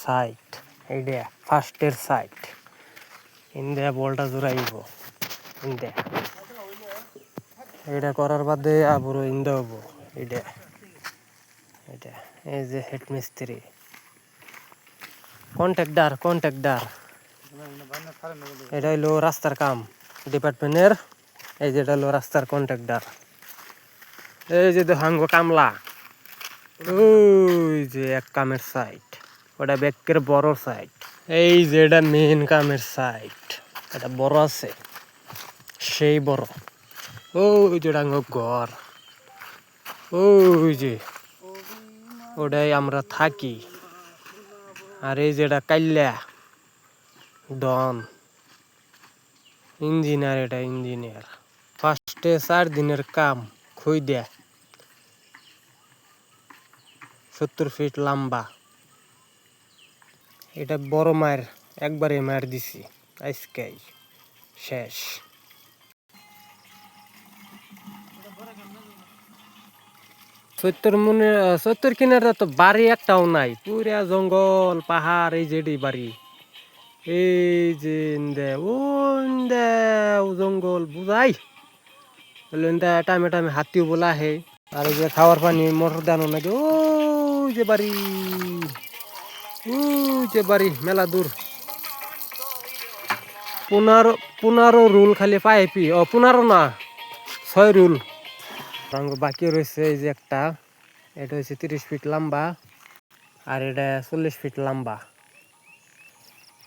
Side, এইটা ফার্স্টের side ইন্দে বলটা জোড়াইব ইন্দে, এটা করার বাদে আবারও ইন্দে হবো। এটা এটা এই যে হেড মিস্ত্রি কন্ট্রাক্টর এটা হইলো রাস্তার কাম ডিপার্টমেন্টের। এই যেটা হলো রাস্তার কন্ট্রাক্টর। এই যে হাঙ্গো কামলা, ওই যে এক কামের সাইড, ওটা ব্যাকের বড় সাইড। এই যে এটা মেন কামের সাইড, এটা বড় আছে সেই বড়। ওই যে ডাঙ্গো ঘর, ওই যে ওটাই আমরা থাকি। আর এই যেটা কাইল্লা ডন ইঞ্জিনিয়ার, এটা ইঞ্জিনিয়ার। ফার্স্টে 4 দিনের কাম খুই দেয়া 70 ফিট লম্বা। এটা বড় মায়ের একবারে মার দিছি আজকেই শেষ। 70 কিনারে তো বাড়ি একটাও নাই, পুরা জঙ্গল পাহাড়। এই যে বাড়ি, এই যে জঙ্গল বুঝাই টাইমে টাইমে হাতিও বলা আহে। আর এই যে খাওয়ার পানি মোটর দানো নাকি, ওই যে বাড়ি, ওই যে বাড়ি মেলা দূর। 15 রুল খালি পাইপি, 15 না 6 রুল। বাকি রয়েছে এই যে একটা, এটা হচ্ছে 30 ফিট লম্বা আর এটা 40 ফিট লম্বা।